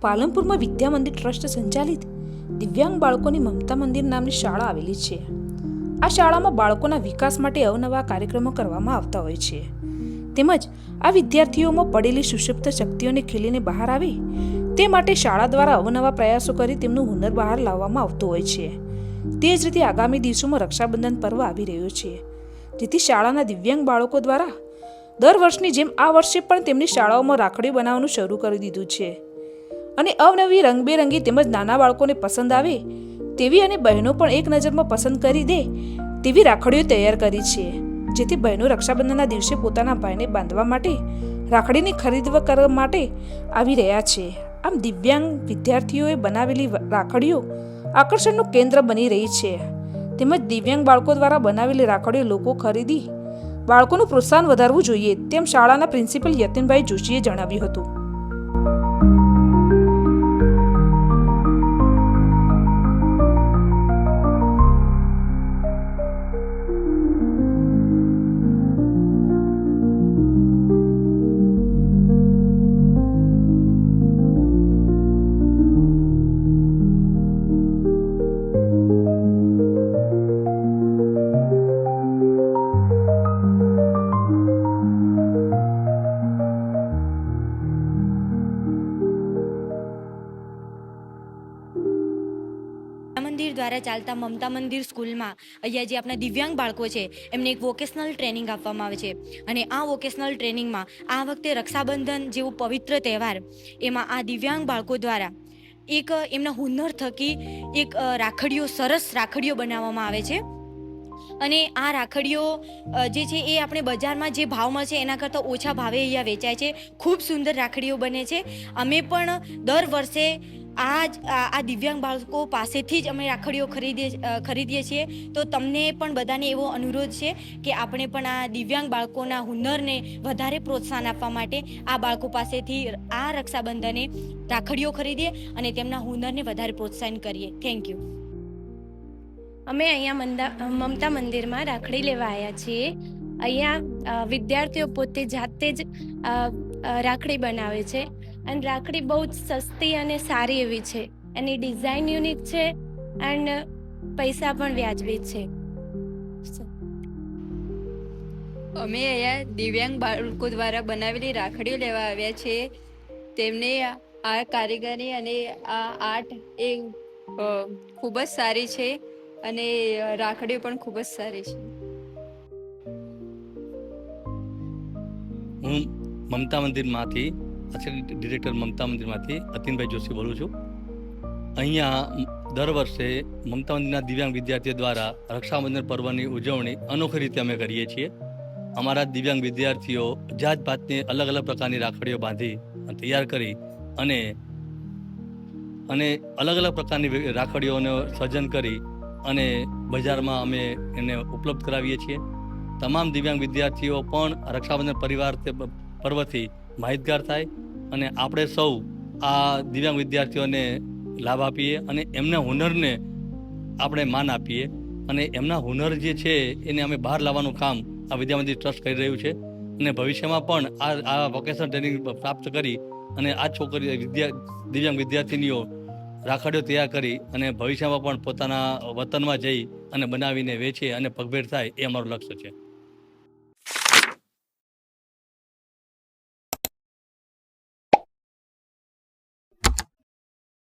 પાલનપુરમાં Vidya Mandir trust સંચાલિત દિવ્યાંગ બાળકોની મમતા મંદિર નામની શાળા આવેલી છે. આ શાળામાં બાળકોના વિકાસ માટે અવનવા કાર્યક્રમો કરવામાં આવતા હોય છે. તેમજ આ વિદ્યાર્થીઓમાં પડેલી સુષુપ્ત શક્તિઓને ખીલીને બહાર આવે તે માટે શાળા દ્વારા અવનવા પ્રયાસો કરી તેમનું હુનર બહાર લાવવામાં આવતું હોય છે. તે જ રીતે આગામી દિવસોમાં રક્ષાબંધન પર્વ આવી રહ્યો છે, જેથી શાળાના દિવ્યાંગ બાળકો દ્વારા દર વર્ષની જેમ આ વર્ષે પણ તેમની શાળાઓમાં રાખડીઓ બનાવવાનું શરૂ કરી દીધું છે અને અવનવી રંગબેરંગી તેમજ નાના બાળકોને પસંદ આવે તેવી અને બહેનો પણ એક નજરમાં પસંદ કરી દે તેવી રાખડીઓ તૈયાર કરી છે, જેથી બહેનો રક્ષાબંધનના દિવસે પોતાના ભાઈને બાંધવા માટે રાખડીની ખરીદવા કરવા માટે આવી રહ્યા છે. આમ દિવ્યાંગ વિદ્યાર્થીઓએ બનાવેલી રાખડીઓ આકર્ષણનું કેન્દ્ર બની રહી છે. તેમજ દિવ્યાંગ બાળકો દ્વારા બનાવેલી રાખડીઓ લોકો ખરીદી બાળકોનું પ્રોત્સાહન વધારવું જોઈએ તેમ શાળાના પ્રિન્સિપલ યતિનભાઈ જોશીએ જણાવ્યું હતું. મંદિર દ્વારા ચાલતા મમતા મંદિર સ્કૂલમાં અહીંયા જે આપણા દિવ્યાંગ બાળકો છે એમને એક વોકેશનલ ટ્રેનિંગ આપવામાં આવે છે અને આ વોકેશનલ ટ્રેનિંગમાં આ વખતે રક્ષાબંધન જેવો પવિત્ર તહેવાર એમાં આ દિવ્યાંગ બાળકો દ્વારા એક એમના હુનર થકી એક સરસ રાખડીઓ બનાવવામાં આવે છે. અને આ રાખડીઓ જે છે એ આપણે બજારમાં જે ભાવમાં છે એના કરતાં ઓછા ભાવે અહીંયા વેચાય છે. ખૂબ સુંદર રાખડીઓ બને છે. અમે પણ દર વર્ષે આ દિવ્યાંગ બાળકો પાસેથી જ અમે રાખડીઓ ખરીદીએ છીએ. તો તમને પણ બધાને એવો અનુરોધ છે કે આપણે પણ આ દિવ્યાંગ બાળકોના હુનરને વધારે પ્રોત્સાહન આપવા માટે આ બાળકો પાસેથી આ રક્ષાબંધને રાખડીઓ ખરીદીએ અને તેમના હુનરને વધારે પ્રોત્સાહન કરીએ. Thank you. અમે અહીંયા મમતા મંદિરમાં રાખડી લેવા આવ્યા છીએ. અહીંયા વિદ્યાર્થીઓ પોતે જાતે જ રાખડી બનાવે છે અને રાખડી બહુ જ સસ્તી અને સારી એવી છે. એની ડિઝાઇન યુનિક છે એન્ડ પૈસા પણ વ્યાજબી છે. અમે અહીંયા દિવ્યાંગ બાળકો દ્વારા બનાવેલી રાખડીઓ લેવા આવ્યા છીએ. તેમને આ કારીગરી અને આ આર્ટ એ ખૂબ જ સારી છે અને રાખડીઓ પણ ખૂબ જ સારી છે. હું મમતા મંદિરમાંથી ડિરેક્ટર મમતા મંદિરમાંથી અતિનભાઈ જોશી બોલું છું. અહીંયા દર વર્ષે મમતા મંદિરના દિવ્યાંગ વિદ્યાર્થીઓ દ્વારા રક્ષાબંધન પર્વની ઉજવણી અનોખી રીતે અમે કરીએ છીએ. અમારા દિવ્યાંગ વિદ્યાર્થીઓ જાત ભાતની અલગ અલગ પ્રકારની રાખડીઓ બાંધી તૈયાર કરી અને અલગ અલગ પ્રકારની રાખડીઓનું સર્જન કરી અને બજારમાં અમે એને ઉપલબ્ધ કરાવીએ છીએ. તમામ દિવ્યાંગ વિદ્યાર્થીઓ પણ રક્ષાબંધન પર્વથી માહિતગાર થાય અને આપણે સૌ આ દિવ્યાંગ વિદ્યાર્થીઓને લાભ આપીએ અને એમના હુનરને આપણે માન આપીએ અને એમના હુનર જે છે એને અમે બહાર લાવવાનું કામ આ વિદ્યા મંદિર ટ્રસ્ટ કરી રહ્યું છે અને ભવિષ્યમાં પણ આ વોકેશનલ ટ્રેનિંગ પ્રાપ્ત કરી અને આ દિવ્યાંગ વિદ્યાર્થીનીઓ રાખડીઓ તૈયાર કરી અને ભવિષ્યમાં પણ પોતાના વતનમાં જઈ અને બનાવીને વેચે અને પગભેર થાય એ અમારું લક્ષ્ય છે.